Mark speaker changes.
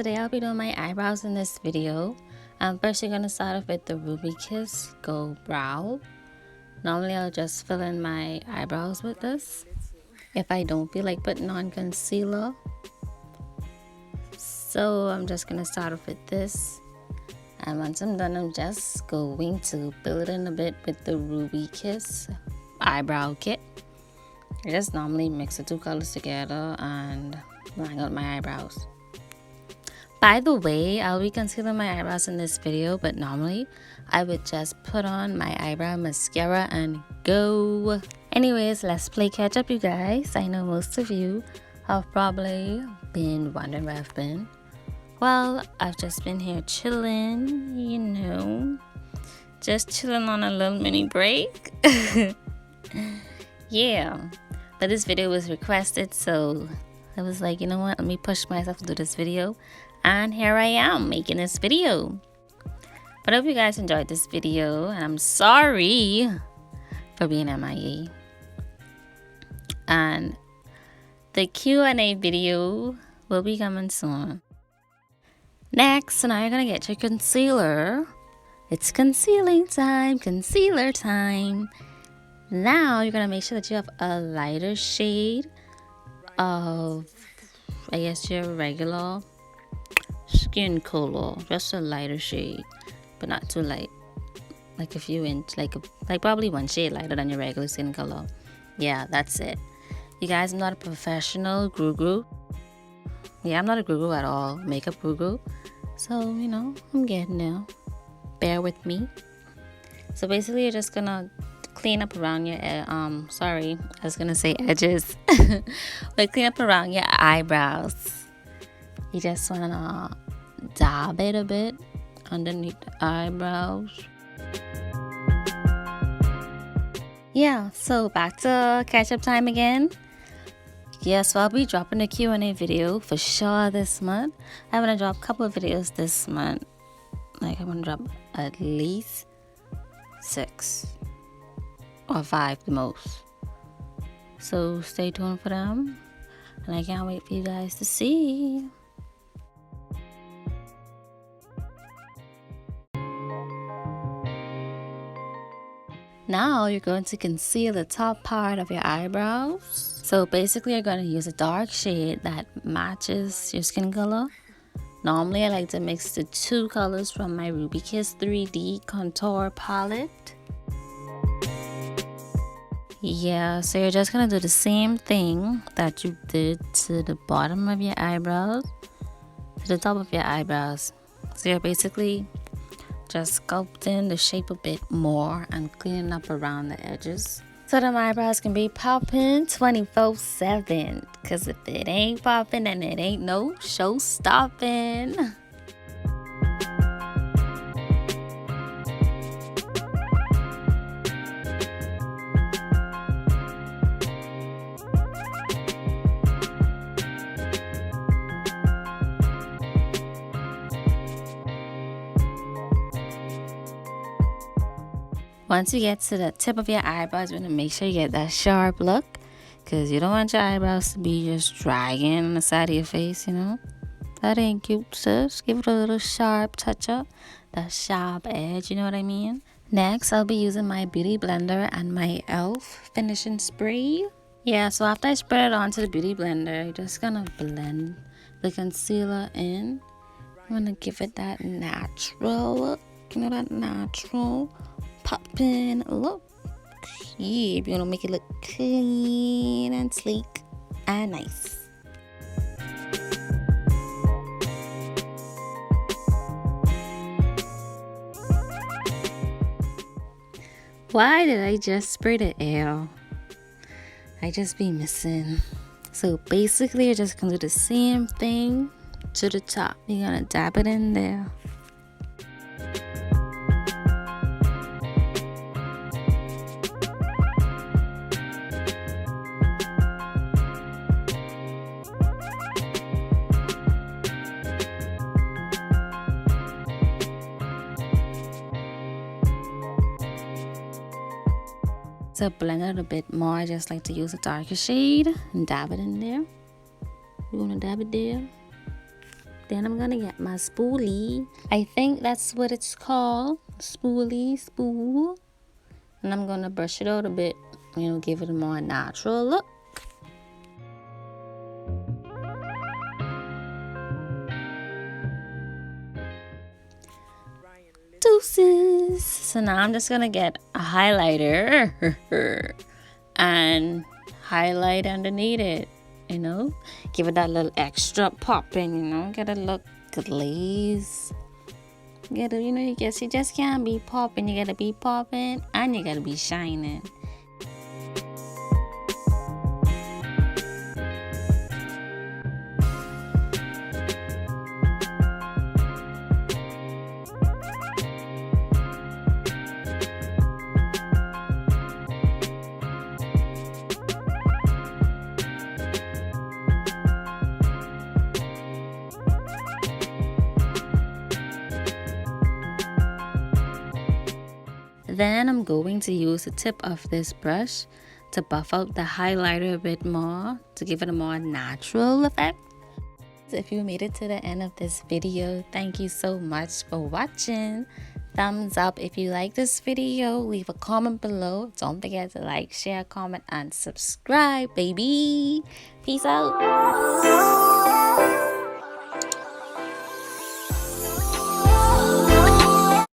Speaker 1: today I'll be doing my eyebrows in this video. First you're going to start off with the Ruby Kiss Gold Brow. Normally I'll just fill in my eyebrows with this if I don't feel like putting on concealer. So I'm just going to start off with this. And once I'm done, I'm just going to fill it in a bit with the Ruby Kiss eyebrow kit. I just normally mix the two colors together and line out my eyebrows. By the way, I'll be concealing my eyebrows in this video, but normally I would just put on my eyebrow mascara and go. Anyways, let's play catch up, you guys. I know most of you have probably been wondering where I've been. Well, I've just been here chilling, you know, just chilling on a little mini break. Yeah, but this video was requested, so I was like, you know what, let me push myself to do this video. And here I am making this video. But I hope you guys enjoyed this video, and I'm sorry for being MIA. And the Q&A video will be coming soon. Next, so now you're gonna get your concealer. It's concealing time, concealer time. Now you're gonna make sure that you have a lighter shade of, I guess, your regular skin color, just a lighter shade, but not too light, like a few inch, like probably one shade lighter than your regular skin color. Yeah, that's it. You guys, I'm not a professional guru. Yeah, I'm not a guru at all, makeup guru. So, you know, I'm getting there. Bear with me. So basically, you're just gonna clean up around your sorry, I was gonna say edges. But clean up around your eyebrows. You just wanna dab it a bit underneath the eyebrows. Yeah, so back to catch up time again. Yeah, so I'll be dropping a Q&A video for sure this month. I'm gonna drop a couple of videos this month. Like, I'm gonna drop at least 6 or 5 the most. So stay tuned for them, and I can't wait for you guys to see. Now you're going to conceal the top part of your eyebrows. So basically you're going to use a dark shade that matches your skin color. Normally I like to mix the two colors from my Ruby Kiss 3D contour palette. Yeah, so you're just going to do the same thing that you did to the bottom of your eyebrows, to the top of your eyebrows. So you're basically just sculpting the shape a bit more and cleaning up around the edges, so the eyebrows can be popping 24/7. Cause if it ain't popping, then it ain't no show stopping. Once you get to the tip of your eyebrows, you want to make sure you get that sharp look, because you don't want your eyebrows to be just dragging on the side of your face, you know. That ain't cute, sis. Give it a little sharp touch up, that sharp edge, you know what I mean? Next, I'll be using my Beauty Blender and my e.l.f. finishing spray. Yeah, so after I spread it onto the Beauty Blender, you're just gonna blend the concealer in. I'm gonna give it that natural look, you know, that natural poppin' look. Yeah, you're gonna make it look clean and sleek and nice. Why did I just spray the air? I just be missing. So basically you're just gonna do the same thing to the top. You're gonna dab it in there. To blend it a bit more, I just like to use a darker shade and dab it in there. You want to dab it there, Then I'm gonna get my spoolie. I think that's what it's called. Spool. And I'm gonna brush it out a bit, give it a more natural look. Deuces. So now I'm just gonna get a highlighter and highlight underneath it, give it that little extra popping, get a look glaze. You just can't be popping. You gotta be popping and you gotta be shining. Then I'm going to use the tip of this brush to buff out the highlighter a bit more to give it a more natural effect. If you made it to the end of this video, thank you so much for watching. Thumbs up if you like this video. Leave a comment below. Don't forget to like, share, comment, and subscribe, baby. Peace out.